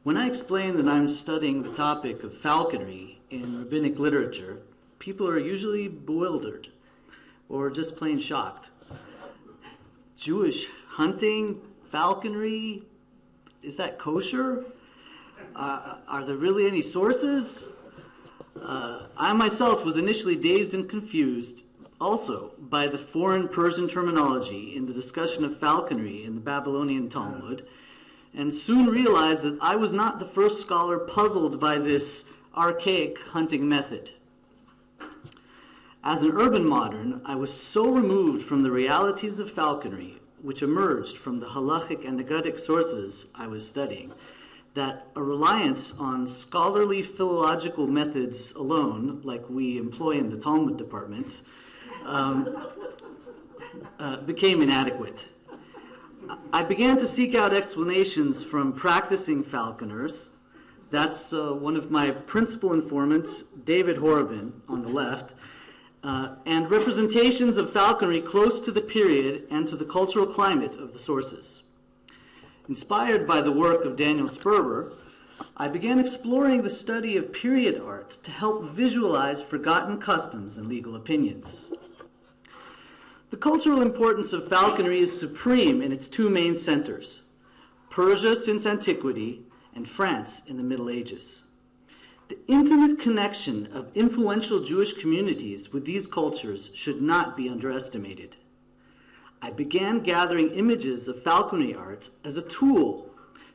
When I explain that I'm studying the topic of falconry in rabbinic literature, people are usually bewildered or just plain shocked. Jewish hunting, falconry, is that kosher? Are there really any sources? I myself was initially dazed and confused also by the foreign Persian terminology in the discussion of falconry in the Babylonian Talmud, and soon realized that I was not the first scholar puzzled by this archaic hunting method. As an urban modern, I was so removed from the realities of falconry, which emerged from the halachic and Nagadic sources I was studying, that a reliance on scholarly philological methods alone, like we employ in the Talmud departments, became inadequate. I began to seek out explanations from practicing falconers. That's one of my principal informants, David Horobin, on the left, and representations of falconry close to the period and to the cultural climate of the sources. Inspired by the work of Daniel Sperber, I began exploring the study of period art to help visualize forgotten customs and legal opinions. The cultural importance of falconry is supreme in its two main centers, Persia since antiquity and France in the Middle Ages. The intimate connection of influential Jewish communities with these cultures should not be underestimated. I began gathering images of falconry art as a tool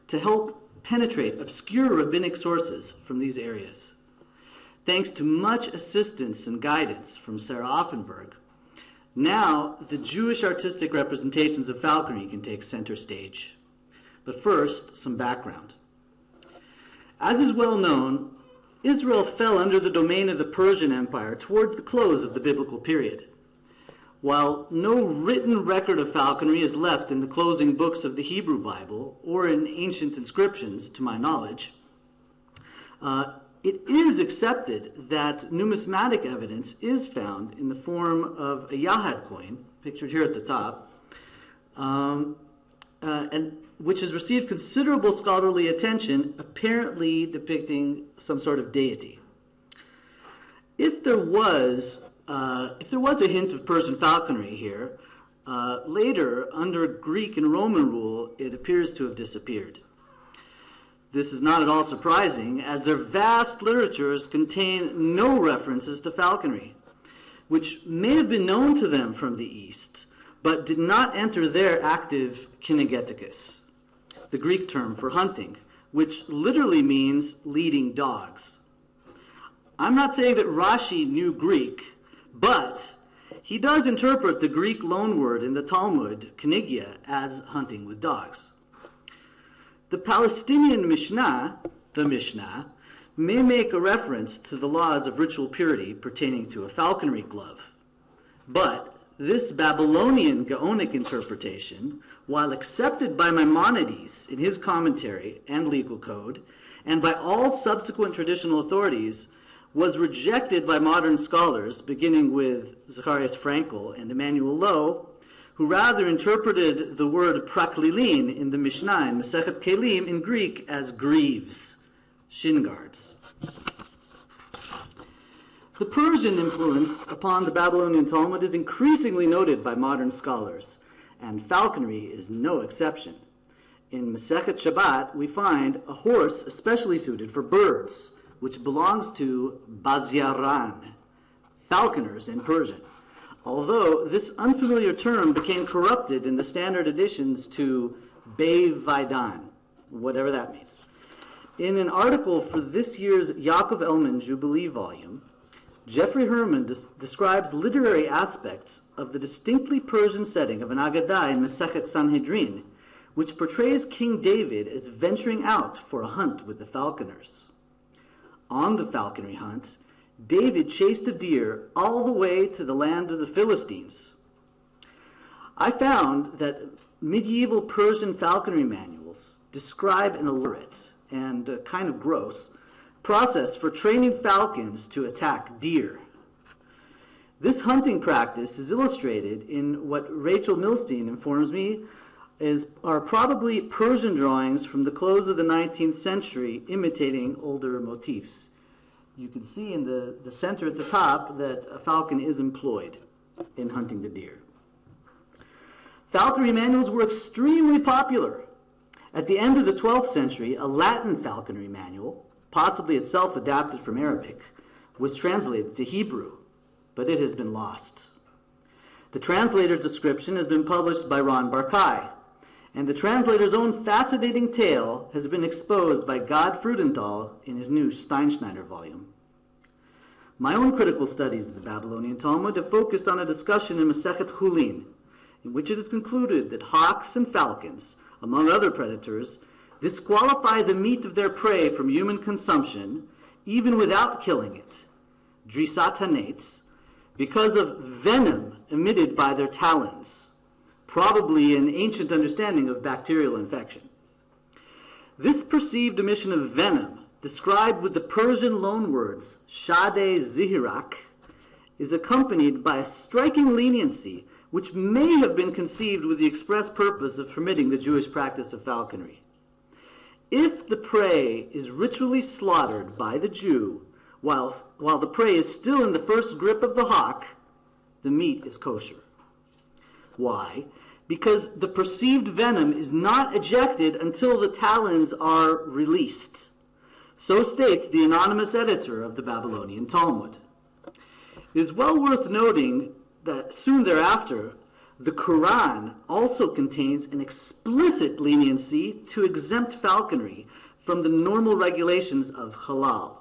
to help penetrate obscure rabbinic sources from these areas. Thanks to much assistance and guidance from Sarah Offenberg, now the Jewish artistic representations of falconry can take center stage. But first, some background. As is well known, Israel fell under the domain of the Persian Empire towards the close of the biblical period. While no written record of falconry is left in the closing books of the Hebrew Bible or in ancient inscriptions, to my knowledge, it is accepted that numismatic evidence is found in the form of a Yahad coin, pictured here at the top, and which has received considerable scholarly attention, apparently depicting some sort of deity. If there was a hint of Persian falconry here, later, under Greek and Roman rule, it appears to have disappeared. This is not at all surprising, as their vast literatures contain no references to falconry, which may have been known to them from the East, but did not enter their active kinegeticus, the Greek term for hunting, which literally means leading dogs. I'm not saying that Rashi knew Greek, but he does interpret the Greek loanword in the Talmud, kinigia, as hunting with dogs. The Palestinian Mishnah, the Mishnah, may make a reference to the laws of ritual purity pertaining to a falconry glove. But this Babylonian Gaonic interpretation, while accepted by Maimonides in his commentary and legal code, and by all subsequent traditional authorities, was rejected by modern scholars, beginning with Zacharias Frankel and Emmanuel Lowe, who rather interpreted the word praklilin in the Mishnah in Masechet Kelim in Greek as greaves, shin guards. The Persian influence upon the Babylonian Talmud is increasingly noted by modern scholars, and falconry is no exception. In Masechet Shabbat, we find a horse especially suited for birds, which belongs to bazyaran, falconers in Persian, although this unfamiliar term became corrupted in the standard editions to Bey-Vaidan, whatever that means. In an article for this year's Yaakov Elman Jubilee volume, Jeffrey Herman describes literary aspects of the distinctly Persian setting of an Agadah in Masechet Sanhedrin, which portrays King David as venturing out for a hunt with the falconers. On the falconry hunt, David chased a deer all the way to the land of the Philistines. I found that medieval Persian falconry manuals describe an elaborate and kind of gross process for training falcons to attack deer. This hunting practice is illustrated in what Rachel Milstein informs me are probably Persian drawings from the close of the 19th century imitating older motifs. You can see in the center at the top that a falcon is employed in hunting the deer. Falconry manuals were extremely popular. At the end of the 12th century, a Latin falconry manual, possibly itself adapted from Arabic, was translated to Hebrew, but it has been lost. The translator's description has been published by Ron Barkai, and the translator's own fascinating tale has been exposed by Gad Freudenthal in his new Steinschneider volume. My own critical studies of the Babylonian Talmud have focused on a discussion in Masechet Chulin, in which it is concluded that hawks and falcons, among other predators, disqualify the meat of their prey from human consumption, even without killing it, drisat hanates, because of venom emitted by their talons, probably an ancient understanding of bacterial infection. This perceived emission of venom, described with the Persian loanwords shade zihirak, is accompanied by a striking leniency which may have been conceived with the express purpose of permitting the Jewish practice of falconry. If the prey is ritually slaughtered by the Jew while the prey is still in the first grip of the hawk, the meat is kosher. Why? Because the perceived venom is not ejected until the talons are released. So states the anonymous editor of the Babylonian Talmud. It is well worth noting that soon thereafter, the Quran also contains an explicit leniency to exempt falconry from the normal regulations of halal,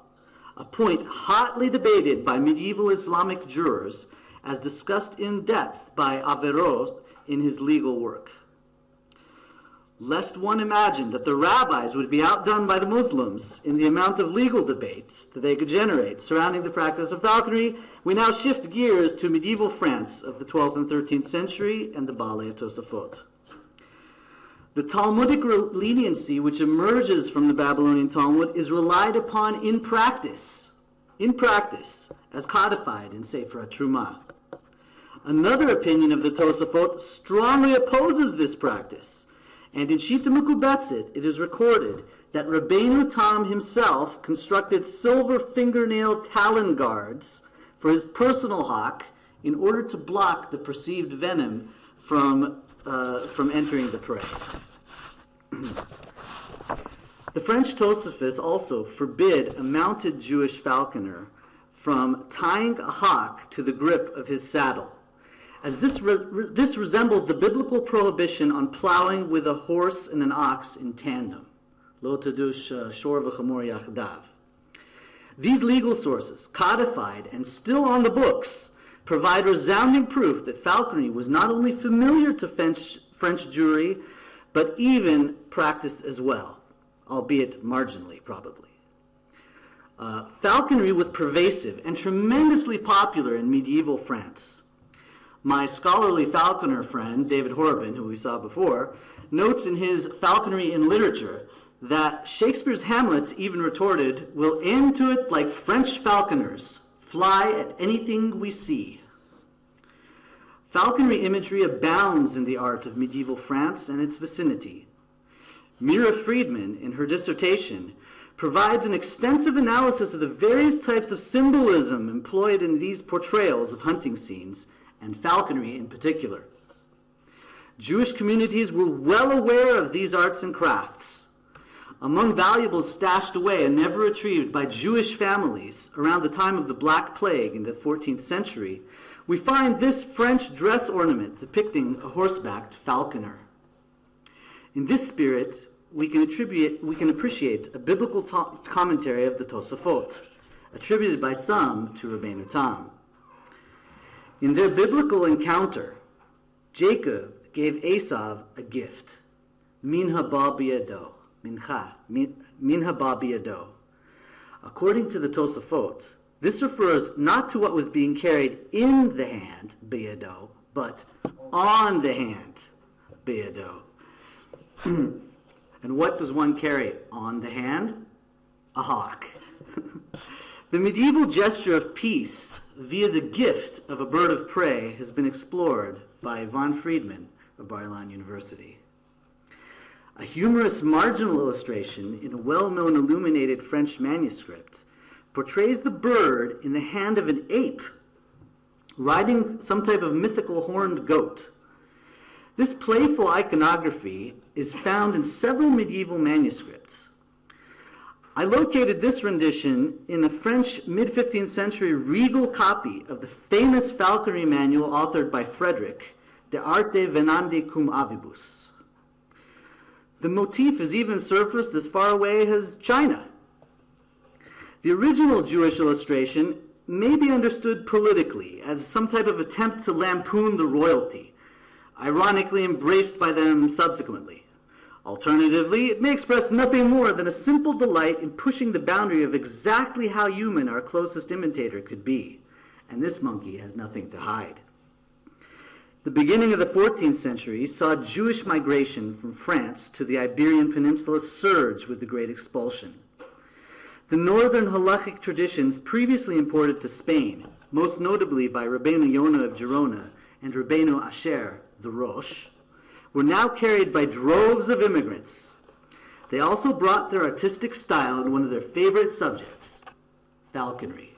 a point hotly debated by medieval Islamic jurors as discussed in depth by Averroes in his legal work. Lest one imagine that the rabbis would be outdone by the Muslims in the amount of legal debates that they could generate surrounding the practice of falconry, we now shift gears to medieval France of the 12th and 13th century and the Baalei Tosafot. The Talmudic leniency which emerges from the Babylonian Talmud is relied upon in practice, as codified in Sefer HaTrumah. Another opinion of the Tosafot strongly opposes this practice, and in Shita Mekubetzet it is recorded that Rabbeinu Tam himself constructed silver fingernail talon guards for his personal hawk in order to block the perceived venom from entering the prey. The French Tosafists also forbid a mounted Jewish falconer from tying a hawk to the grip of his saddle, as this resembles the biblical prohibition on plowing with a horse and an ox in tandem. Lo tadush shor v'chamor yachdav. These legal sources, codified and still on the books, provide resounding proof that falconry was not only familiar to French Jewry, but even practiced as well, albeit marginally, probably. Falconry was pervasive and tremendously popular in medieval France. My scholarly falconer friend, David Horobin, who we saw before, notes in his Falconry in Literature that Shakespeare's Hamlet even retorted, "We'll aim to it like French falconers, fly at anything we see." Falconry imagery abounds in the art of medieval France and its vicinity. Mira Friedman, in her dissertation, provides an extensive analysis of the various types of symbolism employed in these portrayals of hunting scenes, and falconry in particular. Jewish communities were well aware of these arts and crafts. Among valuables stashed away and never retrieved by Jewish families around the time of the Black Plague in the 14th century, we find this French dress ornament depicting a horsebacked falconer. In this spirit, we can appreciate a biblical commentary of the Tosafot, attributed by some to Rabbeinu Tam. In their biblical encounter, Jacob gave Esav a gift, minha ba biyado, minha ba biyado. According to the Tosafot, this refers not to what was being carried in the hand, biyado, but on the hand, biyado. And what does one carry on the hand? A hawk. The medieval gesture of peace via the gift of a bird of prey has been explored by Von Friedman of Ilan University. A humorous marginal illustration in a well-known illuminated French manuscript portrays the bird in the hand of an ape riding some type of mythical horned goat. This playful iconography is found in several medieval manuscripts. I located this rendition in a French mid-15th century regal copy of the famous falconry manual authored by Frederick, De Arte Venandi Cum Avibus. The motif is even surfaced as far away as China. The original Jewish illustration may be understood politically as some type of attempt to lampoon the royalty, ironically embraced by them subsequently. Alternatively, it may express nothing more than a simple delight in pushing the boundary of exactly how human our closest imitator could be, and this monkey has nothing to hide. The beginning of the 14th century saw Jewish migration from France to the Iberian Peninsula surge with the Great Expulsion. The northern halachic traditions previously imported to Spain, most notably by Rabbeinu Yonah of Gerona and Rabbeinu Asher, the Rosh, were now carried by droves of immigrants. They also brought their artistic style in one of their favorite subjects, falconry.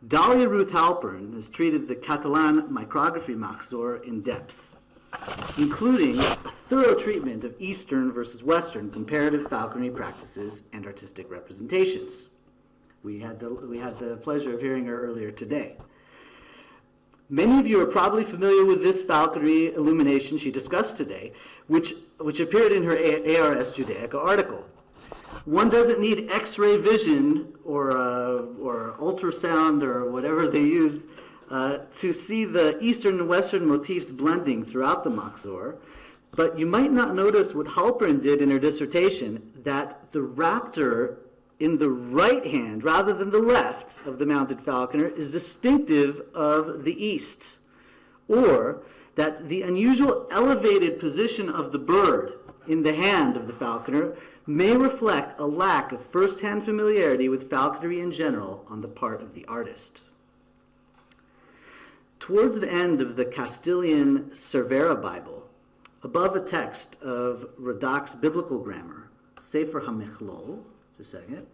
Dahlia Ruth Halpern has treated the Catalan micrography machzor in depth, including a thorough treatment of Eastern versus Western comparative falconry practices and artistic representations. We had the pleasure of hearing her earlier today. Many of you are probably familiar with this falconry illumination she discussed today, which appeared in her ARS Judaica article. One doesn't need X-ray vision or ultrasound or whatever they used to see the Eastern and Western motifs blending throughout the machzor, but you might not notice what Halpern did in her dissertation, that the raptor in the right hand, rather than the left, of the mounted falconer is distinctive of the East, or that the unusual elevated position of the bird in the hand of the falconer may reflect a lack of first-hand familiarity with falconry in general on the part of the artist. Towards the end of the Castilian Cervera Bible, above a text of Radak's biblical grammar, Sefer HaMechlol, just a second.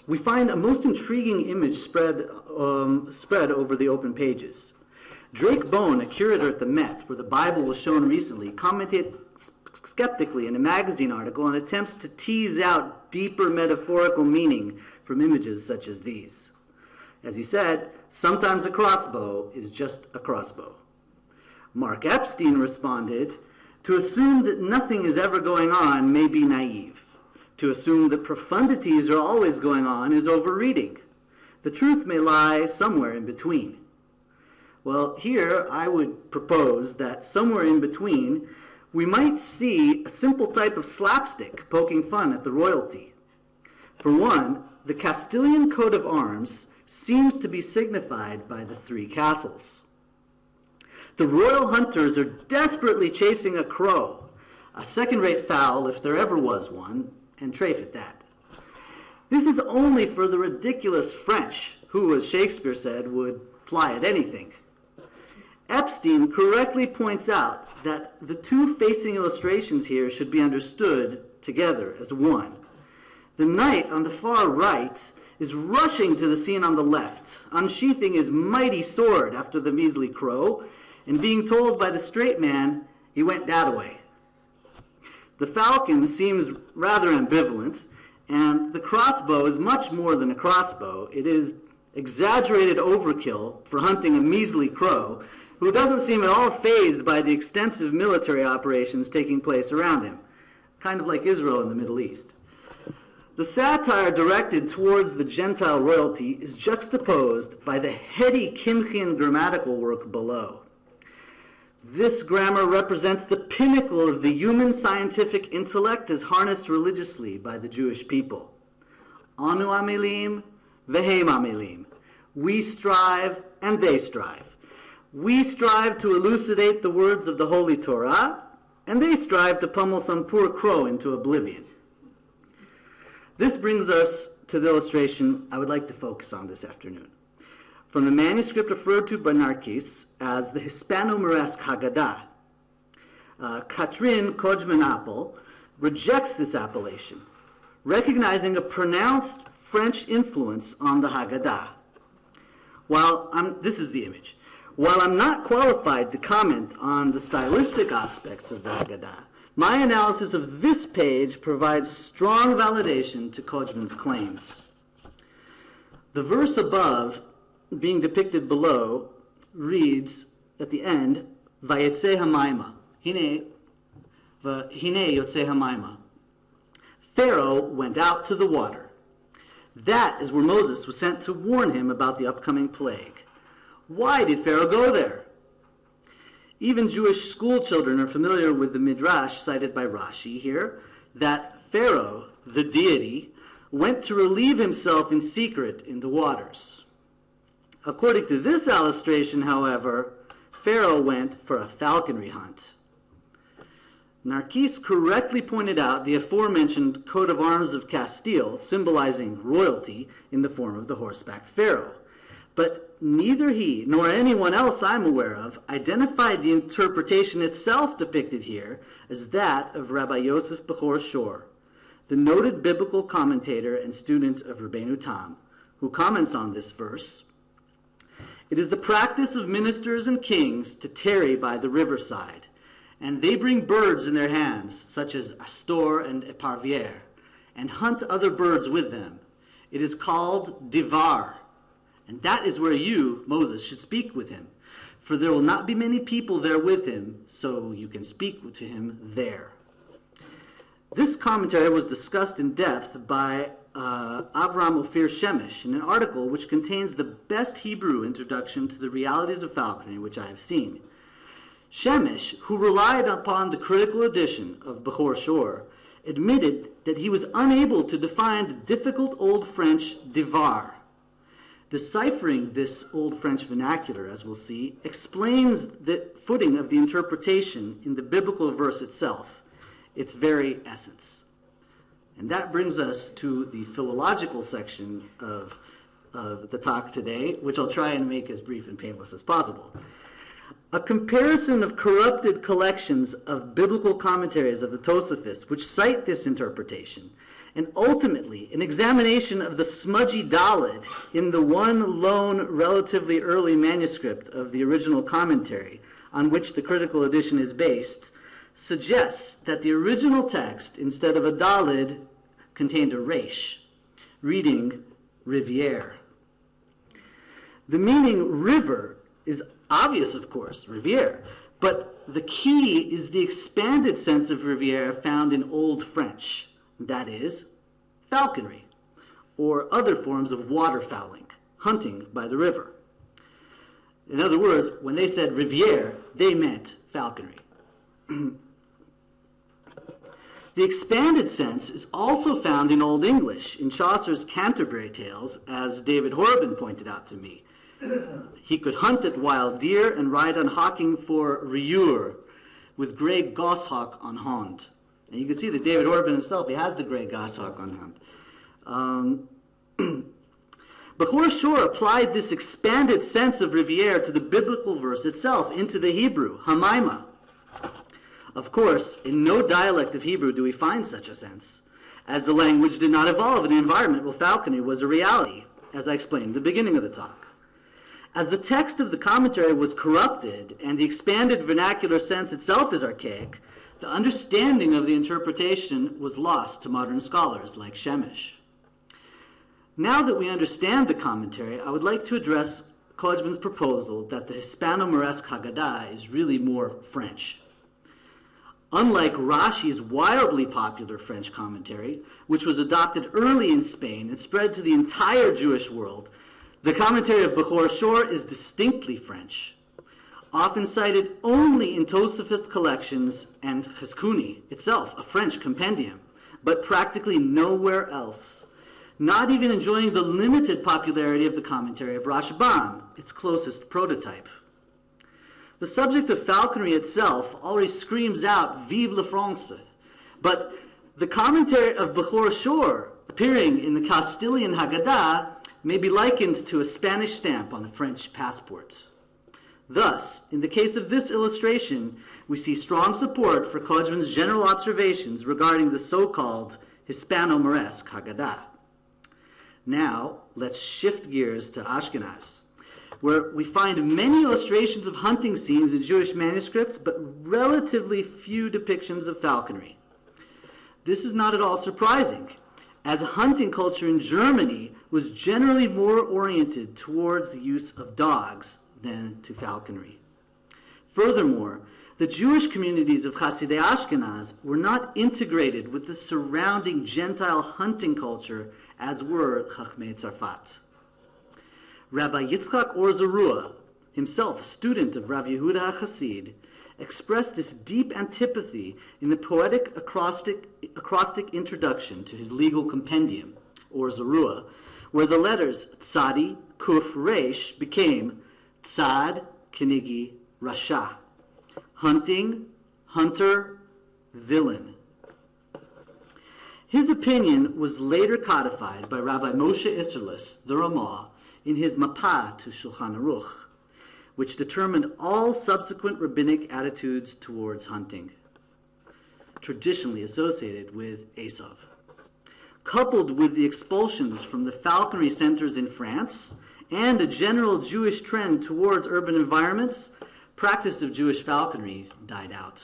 We find a most intriguing image spread over the open pages. Drake Bone, a curator at the Met, where the Bible was shown recently, commented skeptically in a magazine article on attempts to tease out deeper metaphorical meaning from images such as these. As he said, sometimes a crossbow is just a crossbow. Mark Epstein responded, to assume that nothing is ever going on may be naive. To assume that profundities are always going on is overreading. The truth may lie somewhere in between. Well, here I would propose that somewhere in between we might see a simple type of slapstick poking fun at the royalty. For one, the Castilian coat of arms seems to be signified by the three castles. The royal hunters are desperately chasing a crow, a second-rate fowl if there ever was one, and trafe at that. This is only for the ridiculous French, who, as Shakespeare said, would fly at anything. Epstein correctly points out that the two facing illustrations here should be understood together as one. The knight on the far right is rushing to the scene on the left, unsheathing his mighty sword after the measly crow, and being told by the straight man he went that way. The falcon seems rather ambivalent, and the crossbow is much more than a crossbow. It is exaggerated overkill for hunting a measly crow, who doesn't seem at all fazed by the extensive military operations taking place around him, kind of like Israel in the Middle East. The satire directed towards the Gentile royalty is juxtaposed by the heady Kimchian grammatical work below. This grammar represents the pinnacle of the human scientific intellect as harnessed religiously by the Jewish people. Anu amelim, vehem amelim. We strive and they strive. We strive to elucidate the words of the Holy Torah, and they strive to pummel some poor crow into oblivion. This brings us to the illustration I would like to focus on this afternoon. from the manuscript referred to by Narkis as the Hispano-Moresque Haggadah. Katrin Kojman-Appel rejects this appellation, recognizing a pronounced French influence on the Haggadah. This is the image. While I'm not qualified to comment on the stylistic aspects of the Haggadah, my analysis of this page provides strong validation to Kojman's claims. The verse above, being depicted below, reads at the end, Vayetze hamayma. Hine yotze hamayma. Pharaoh went out to the water. That is where Moses was sent to warn him about the upcoming plague. Why did Pharaoh go there? Even Jewish school children are familiar with the midrash cited by Rashi here, that Pharaoh, the deity, went to relieve himself in secret in the waters. According to this illustration, however, Pharaoh went for a falconry hunt. Narkis correctly pointed out the aforementioned coat of arms of Castile, symbolizing royalty in the form of the horseback pharaoh. But neither he nor anyone else I'm aware of identified the interpretation itself depicted here as that of Rabbi Yosef Bechor Shor, the noted biblical commentator and student of Rabbeinu Tam, who comments on this verse. It is the practice of ministers and kings to tarry by the riverside, and they bring birds in their hands, such as astor and eparvier, and hunt other birds with them. It is called divar, and that is where you, Moses, should speak with him, for there will not be many people there with him, so you can speak to him there. This commentary was discussed in depth by Avram Ophir Shemesh in an article which contains the best Hebrew introduction to the realities of falconry which I have seen. Shemesh, who relied upon the critical edition of Bechor Shor, admitted that he was unable to define the difficult Old French divar. Deciphering this Old French vernacular, as we'll see, explains the footing of the interpretation in the biblical verse itself, its very essence. And that brings us to the philological section of the talk today, which I'll try and make as brief and painless as possible. A comparison of corrupted collections of biblical commentaries of the Tosafists which cite this interpretation, and ultimately an examination of the smudgy Daled in the one lone relatively early manuscript of the original commentary on which the critical edition is based, suggests that the original text, instead of a Daled, contained a resh, reading rivière. The meaning river is obvious, of course, rivière, but the key is the expanded sense of rivière found in Old French, that is, falconry, or other forms of waterfowling, hunting by the river. In other words, when they said rivière, they meant falconry. The expanded sense is also found in Old English, in Chaucer's Canterbury Tales, as David Horobin pointed out to me. He could hunt at wild deer and ride on hawking for Leor, with grey goshawk on hond. And you can see that David Horobin himself, he has the grey goshawk on hond. Bechor Shor applied this expanded sense of rivière to the biblical verse itself, into the Hebrew, hamayma. Of course, in no dialect of Hebrew do we find such a sense, as the language did not evolve in an environment where falconry was a reality, as I explained at the beginning of the talk. As the text of the commentary was corrupted and the expanded vernacular sense itself is archaic, the understanding of the interpretation was lost to modern scholars like Shemesh. Now that we understand the commentary, I would like to address Kojman's proposal that the Hispano-Moresque Haggadah is really more French. Unlike Rashi's wildly popular French commentary, which was adopted early in Spain and spread to the entire Jewish world, the commentary of Bechor Shor is distinctly French, often cited only in Tosafist collections and Cheskuni itself, a French compendium, but practically nowhere else, not even enjoying the limited popularity of the commentary of Rashbam, its closest prototype. The subject of falconry itself already screams out, Vive la France, but the commentary of Bechor Shor, appearing in the Castilian Haggadah, may be likened to a Spanish stamp on a French passport. Thus, in the case of this illustration, we see strong support for Kodjman's general observations regarding the so-called Hispano-Moresque Haggadah. Now, let's shift gears to Ashkenaz, where we find many illustrations of hunting scenes in Jewish manuscripts, but relatively few depictions of falconry. This is not at all surprising, as a hunting culture in Germany was generally more oriented towards the use of dogs than to falconry. Furthermore, the Jewish communities of Hasidei Ashkenaz were not integrated with the surrounding Gentile hunting culture as were Chachmei Tzarfat. Rabbi Yitzchak Or Zarua, himself a student of Rav Yehuda HaChassid, expressed this deep antipathy in the poetic acrostic introduction to his legal compendium, Or Zarua, where the letters Tzadi, Kuf, Resh became Tzad, Kinigi, Rasha. Hunting, hunter, villain. His opinion was later codified by Rabbi Moshe Isserles, the Ramah, in his Mapah to Shulchan Aruch, which determined all subsequent rabbinic attitudes towards hunting, traditionally associated with Esav. Coupled with the expulsions from the falconry centers in France and a general Jewish trend towards urban environments, practice of Jewish falconry died out.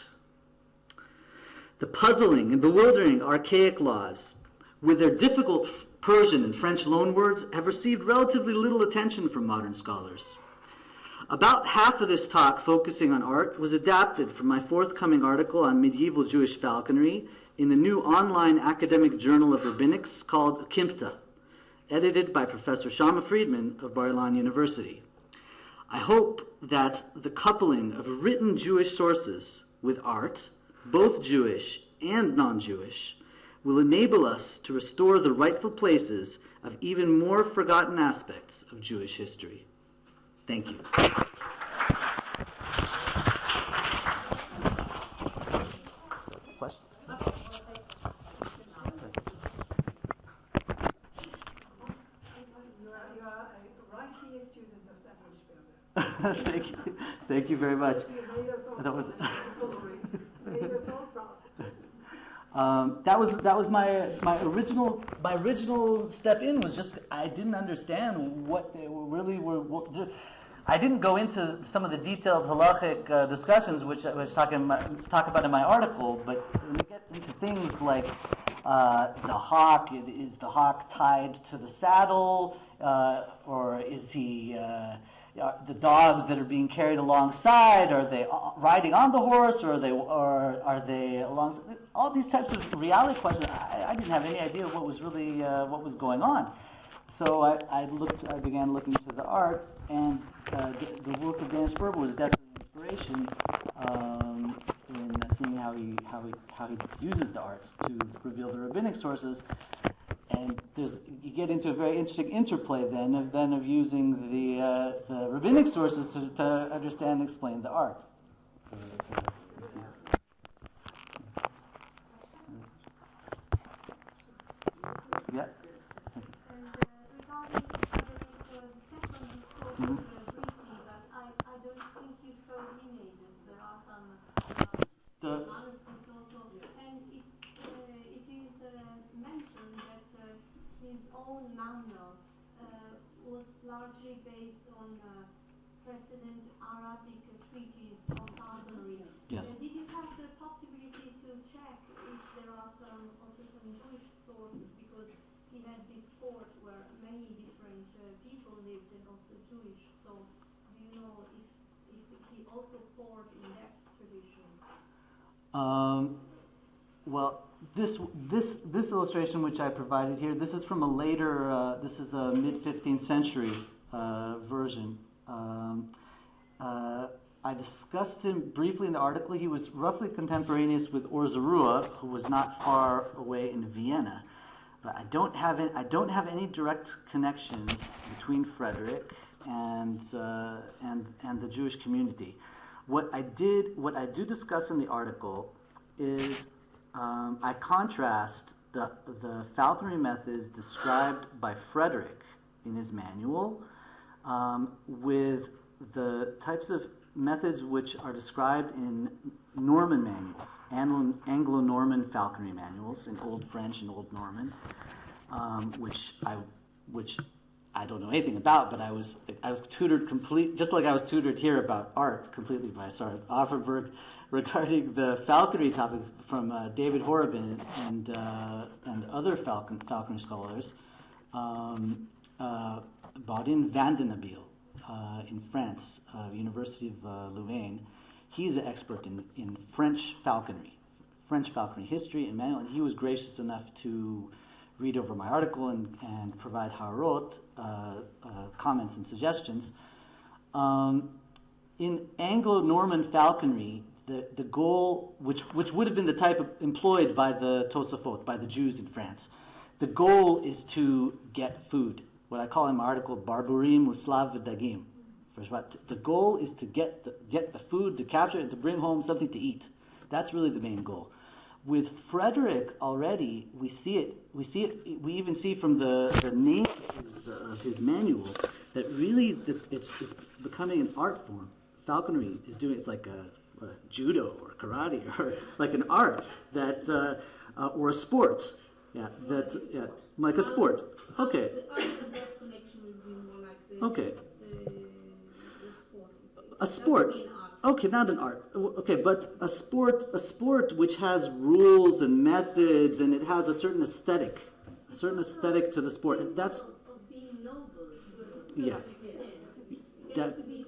The puzzling and bewildering archaic laws, with their difficult Persian and French loanwords, have received relatively little attention from modern scholars. About half of this talk focusing on art was adapted from my forthcoming article on medieval Jewish falconry in the new online academic journal of rabbinics called Akimta, edited by Professor Shama Friedman of Bar-Ilan University. I hope that the coupling of written Jewish sources with art, both Jewish and non-Jewish, will enable us to restore the rightful places of even more forgotten aspects of Jewish history. Thank you. Questions? Thank you. Thank you very much. That was that was my original step in was just I didn't understand what they really were. I didn't go into some of the detailed halachic discussions which I was talk about in my article, but when you get into things like the hawk, is the hawk tied to the saddle, or is he? The dogs that are being carried alongside, are they riding on the horse, or are they alongside? All these types of reality questions. I didn't have any idea what was really what was going on. So I began looking to the art, and the work of Dan Sperber was definitely an inspiration in seeing how he uses the arts to reveal the rabbinic sources. And you get into a very interesting interplay then of using the rabbinic sources to understand and explain the art. Yeah. Briefly, but I don't think you showed images. There are some manuscripts also, and it is mentioned that his own manual was largely based on precedent Arabic treaties on falconry. Yes. Did you have the possibility to check if there are also some Jewish sources, because he had this fort where many different people lived and also Jewish. So do you know if he also fought in that tradition? Well, this illustration which I provided here, this is from a later, this is a mid-15th century version. I discussed him briefly in the article. He was roughly contemporaneous with Or Zarua, who was not far away in Vienna. But I don't have any direct connections between Frederick and the Jewish community. What I do discuss in the article is I contrast the falconry methods described by Frederick manual with the types of methods which are described in Norman manuals, Anglo-Norman falconry manuals in Old French and Old Norman, which I don't know anything about, but I was tutored just like I was tutored here about art completely by Sarah Offerberg regarding the falconry topic from David Horobin and other falconry scholars. Baudin Vandenabile in France, University of Louvain. He's an expert in French falconry history and manual, and he was gracious enough to read over my article and provide harot, comments and suggestions. In Anglo-Norman falconry, the goal, which would have been the type employed by the Tosafot, by the Jews in France, the goal is to get food. What I call in my article, barburim uslav v'dagim. The goal is to get the food, to capture it, and to bring home something to eat. That's really the main goal. With Frederick already, we even see from the name of his manual that really it's becoming an art form. Falconry is doing, it's like a judo or karate or like an art that or a sport. Like a sport. Okay. Okay. A sport. Okay, not an art. Okay, but a sport which has rules and methods, and it has a certain aesthetic to the sport. And that's yeah. Definitely.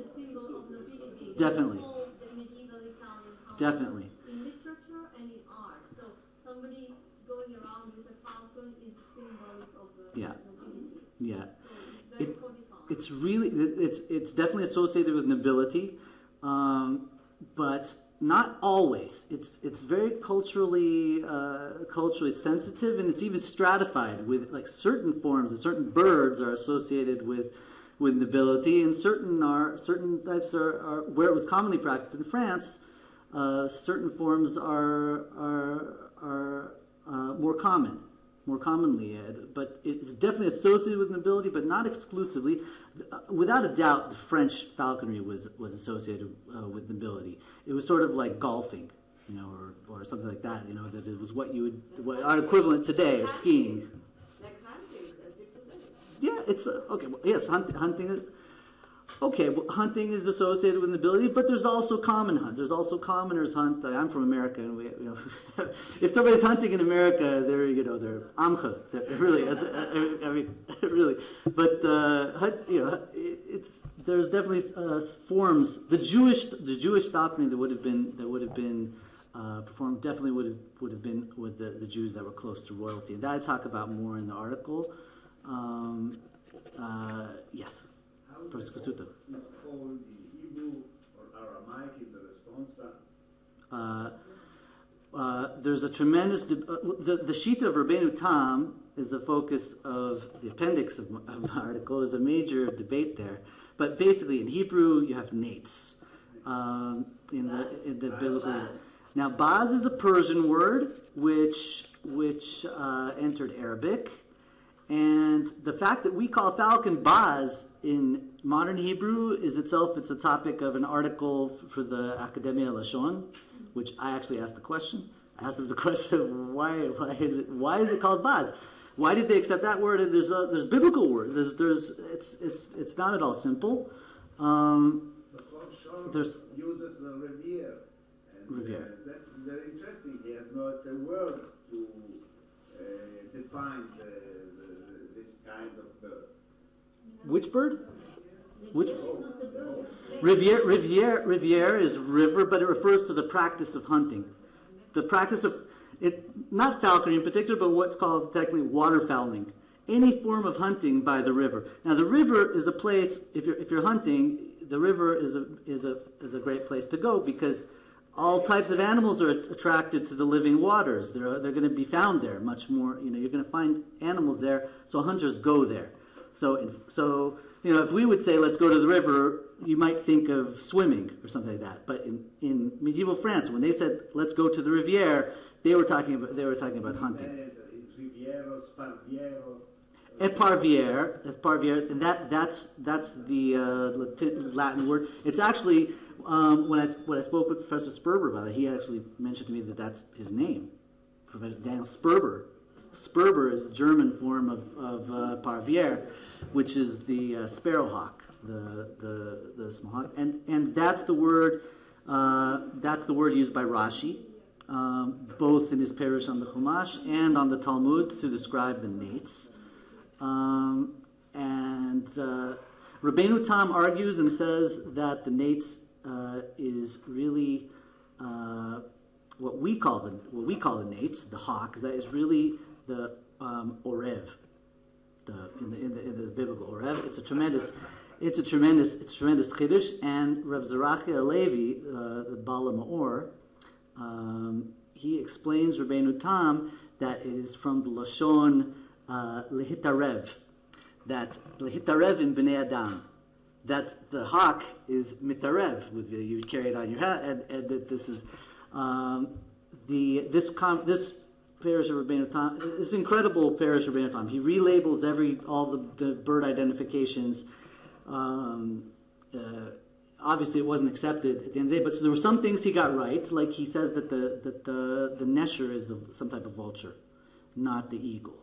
Definitely. In literature and in art, so somebody going around with a falcon is symbolic of the nobility. Yeah. So it's very codified. It's really it's definitely associated with nobility. But not always. It's very culturally sensitive, and it's even stratified with like certain forms and certain birds are associated with nobility, and certain types are where it was commonly practiced in France. Certain forms are more commonly, but it's definitely associated with nobility, but not exclusively. Without a doubt, the French falconry was associated with nobility. It was sort of like golfing, or something like that. That it was what our equivalent today, or skiing. Like hunting, as you today. Yeah, it's okay. Well, yes, hunting. Okay, well, hunting is associated with nobility, but there's also common hunt. There's also commoners hunt. I'm from America, and if somebody's hunting in America, they're amcha. They're really, I mean, really. But there's definitely forms. The Jewish falconry that would have been performed definitely would have been with the Jews that were close to royalty, and that I talk about more in the article. Yes. Professor Kasuto. Is called the Hebrew or Aramaic in the response? There's a tremendous the sheet of Rabbeinu Tam is the focus of the appendix of my article. There's a major debate there, but basically in Hebrew you have nates in the biblical. Now baz is a Persian word which entered Arabic. And the fact that we call falcon baz in modern Hebrew is itself, it's a topic of an article for the Academia Lashon, which I actually asked the question. I asked them the question of why is it called baz? Why did they accept that word? And there's biblical word. It's not at all simple. There's uses revier. Revier. That's very interesting. He has not a word to define this kind of bird. Which bird? Which? Riviere is river, but it refers to the practice of hunting. The practice of it, not falconry in particular, but what's called technically waterfowling. Any form of hunting by the river. Now, the river is a place. If you're hunting, the river is a great place to go because all types of animals are attracted to the living waters. They're going to be found there much more. You're going to find animals there. So hunters go there. So if we would say let's go to the river, you might think of swimming or something like that. But in medieval France, when they said let's go to the Riviere, they were talking about hunting. Et parviere, and that's the Latin word. It's actually when I spoke with Professor Sperber about it, he actually mentioned to me that that's his name, Professor Daniel Sperber. Sperber is the German form of parviere, which is the sparrowhawk, the small hawk, and that's the word used by Rashi, both in his Perush on the Chumash and on the Talmud to describe the nates. Rabbeinu Tam argues and says that the nates is really what we call the nates, the hawk. That is really the orev, in the biblical orev. It's a tremendous chiddush. And Rav Zerachi Alevi, the Bala Ma'or, he explains Rabbeinu Tam that it is from the lashon lehitarev, that lehitarev in bnei adam, that the hawk is mitarev, with you carry it on your head, and that this is this parish of Rabbeinu Tam, this incredible parish of Rabbeinu Tam. He relabels all the bird identifications. Obviously, it wasn't accepted at the end of the day, but so there were some things he got right, like he says that the nesher is some type of vulture, not the eagle.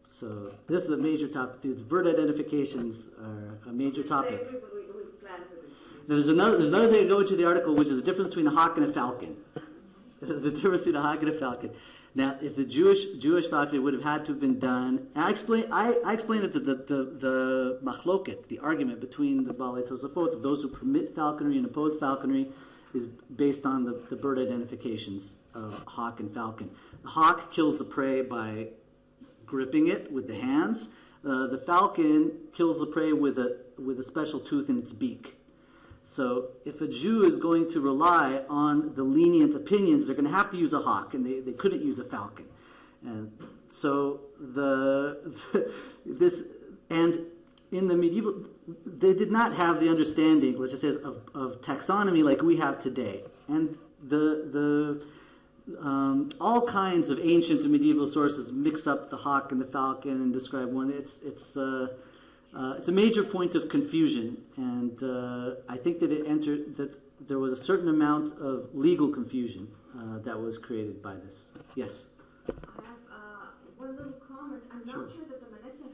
So this is a major topic. These bird identifications are a major topic. There's another thing I go into the article, which is the difference between a hawk and a falcon. The difference between a hawk and a falcon. Now, if the Jewish falconry would have had to have been done, and I explained that the machloket, the argument between the Baalei Tosafot, of those who permit falconry and oppose falconry, is based on the bird identifications of hawk and falcon. The hawk kills the prey by gripping it with the hands. The falcon kills the prey with a special tooth in its beak. So if a Jew is going to rely on the lenient opinions, they're going to have to use a hawk, and they couldn't use a falcon. And so and in the medieval, they did not have the understanding, let's just say, of taxonomy like we have today. And all kinds of ancient and medieval sources mix up the hawk and the falcon and describe one. It's a major point of confusion, and I think that there was a certain amount of legal confusion that was created by this. Yes? I have one little comment. I'm not sure that the Manasseh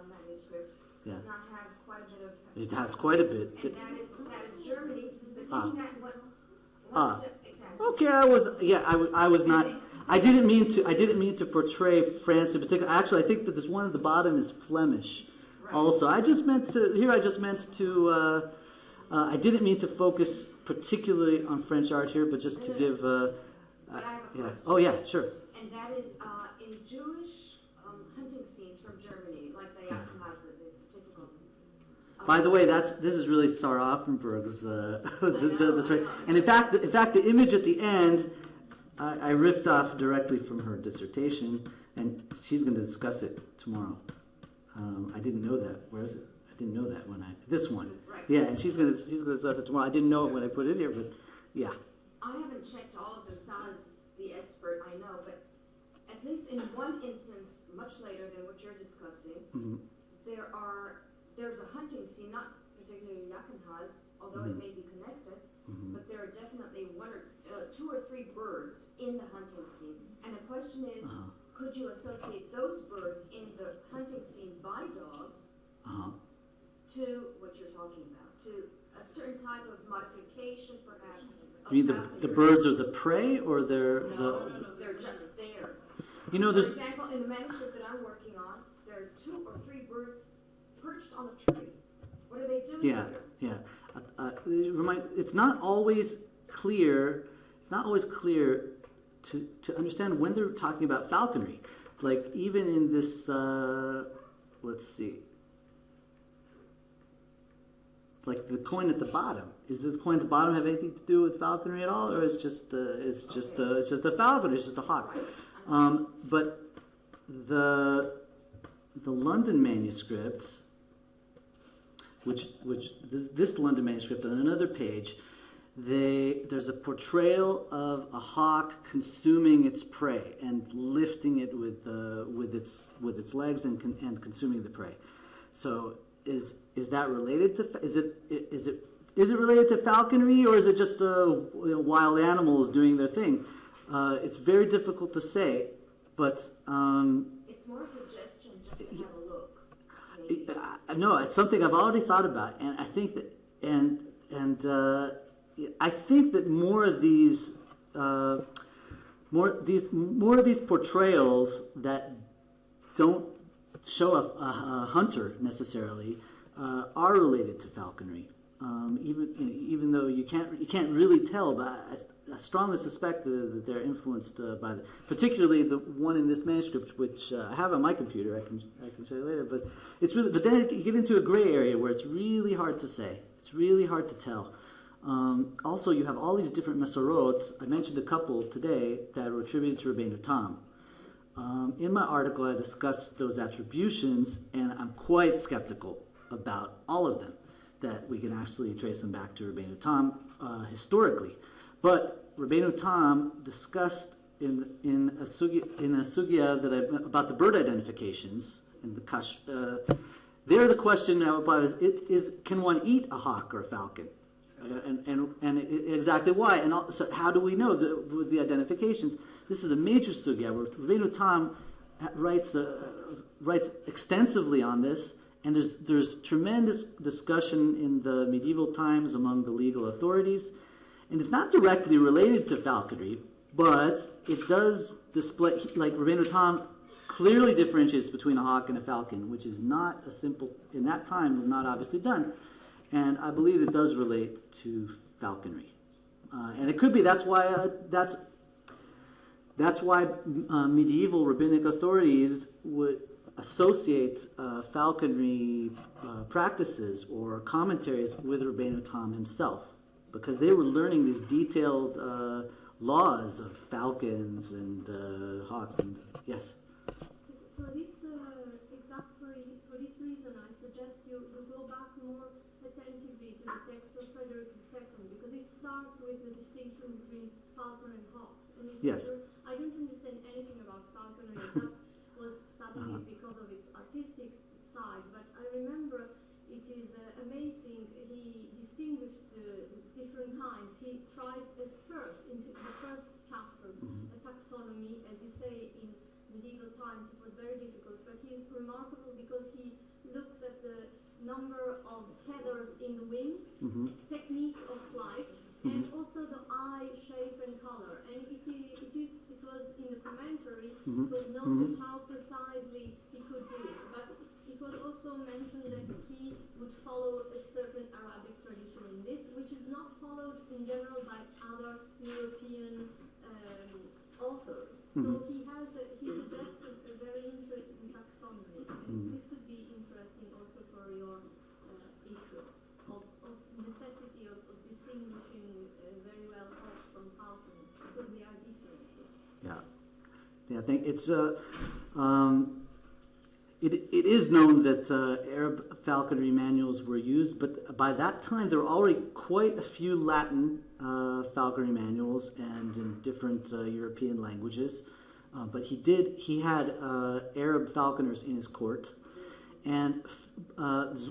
manuscript does not have quite a bit of... It has quite a bit. And that is Germany, but taking that exactly. Okay, I was not... I didn't mean to portray France in particular. Actually, I think that this one at the bottom is Flemish. Right. Also, I didn't mean to focus particularly on French art here, but just to give. But I have a question. Oh yeah, sure. And that is in Jewish hunting scenes from Germany, like the Jacobi, the typical. By the way, this is really Sarah Offenberg's. And in fact, the image at the end, I ripped off directly from her dissertation, and she's going to discuss it tomorrow. I didn't know that. Where is it? I didn't know that this one. Right. Yeah, and she's gonna discuss it tomorrow. I didn't know it when I put it here, but yeah. I haven't checked all of them. Sarah's the expert, I know, but at least in one instance, much later than what you're discussing, there's a hunting scene, not particularly Yakanhaz, although it may be connected, but there are definitely two or three birds in the hunting scene, and the question is. Could you associate those birds in the hunting scene by dogs to what you're talking about, to a certain type of modification, perhaps? You mean the birds are the prey, or they're No, they're just there. You know, there's. For example, in the manuscript that I'm working on, there are 2 or 3 birds perched on a tree. What are they doing? Yeah. It's not always clear. It's not always clear. To understand when they're talking about falconry. Like even in this, let's see, like the coin at the bottom. Is the coin at the bottom have anything to do with falconry at all, or it's just a falcon, it's just a hawk? But the London manuscript, which this London manuscript on another page, there's a portrayal of a hawk consuming its prey and lifting it with its legs and consuming the prey. So is that related to is it related to falconry, or is it just wild animals doing their thing? It's very difficult to say, but It's more a suggestion just to have a look. Maybe. No, it's something I've already thought about, and I think that I think that more of these portrayals that don't show a hunter necessarily are related to falconry. Even though you can't really tell, but I strongly suspect that they're influenced by particularly the one in this manuscript, which I have on my computer. I can show you later. But it's really, but then you get into a gray area where it's really hard to say. It's really hard to tell. Also, you have all these different mesorot. I mentioned a couple today that were attributed to Rabbeinu Tam. In my article, I discussed those attributions, and I'm quite skeptical about all of them, that we can actually trace them back to Rabbeinu Tam historically. But Rabbeinu Tam discussed in a sugya that about the bird identifications in the Kash. There, the question now is can one eat a hawk or a falcon? And exactly why, and so how do we know with the identifications? This is a major sugya where Rabbeinu Tam writes extensively on this, and there's tremendous discussion in the medieval times among the legal authorities, and it's not directly related to falconry, but it does display, like Rabbeinu Tam clearly differentiates between a hawk and a falcon, which is not a simple, in that time was not obviously done. And I believe it does relate to falconry, and it could be that's why medieval rabbinic authorities would associate falconry practices or commentaries with Rabbeinu Tam himself, because they were learning these detailed laws of falcons and hawks. And yes. For this reason, I suggest you go back more attentively to the text of Frederick II, because it starts with the distinction between falcon and hawk. And Yes. I don't understand anything about falconry. I just was studying it because of its artistic side. But I remember it is amazing. He distinguished the different kinds. He tries in the first chapters, a taxonomy, as you say in medieval times. It was very difficult, but he is remarkable because he looks at the number of feathers in the wings, technique of flight, and also the eye shape and color. And it was in the commentary, it was noted how precisely he could do it. But it was also mentioned that he would follow a certain Arabic tradition in this, which is not followed in general by other European authors. So he suggests a very interesting taxonomy. And this could be interesting also for your issue of necessity of distinguishing very well hawk from falcon, because they are different. Yeah, I think it's it is known that Arab falconry manuals were used, but by that time there were already quite a few Latin falconry manuals and in different European languages. But he had Arab falconers in his court. And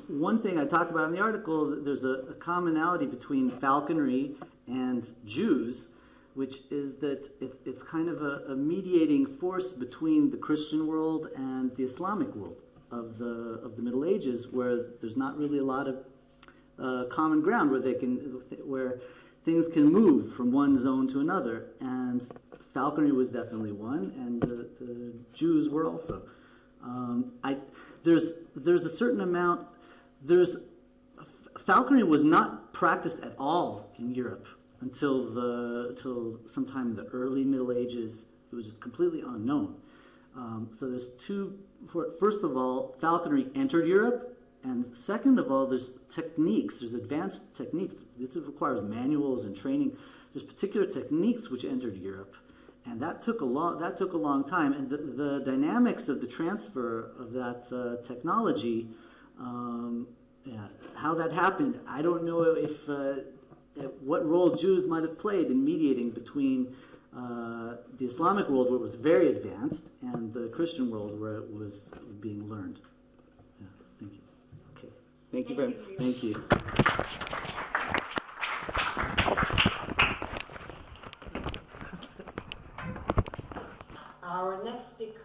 one thing I talk about in the article, there's a commonality between falconry and Jews, which is that it's kind of a mediating force between the Christian world and the Islamic world of the Middle Ages, where there's not really a lot of common ground where things can move from one zone to another. And falconry was definitely one, and the Jews were also. There's a certain amount. Falconry was not practiced at all in Europe until sometime in the early Middle Ages. It was just completely unknown. So there's two. First of all, falconry entered Europe, and second of all, there's techniques. There's advanced techniques. This requires manuals and training. There's particular techniques which entered Europe, and that took a long time. And the dynamics of the transfer of that technology, how that happened, I don't know if what role Jews might have played in mediating between the Islamic world, where it was very advanced, and the Christian world, where it was being learned. Yeah, thank you. Okay, thank you very much. Thank you. Our next speaker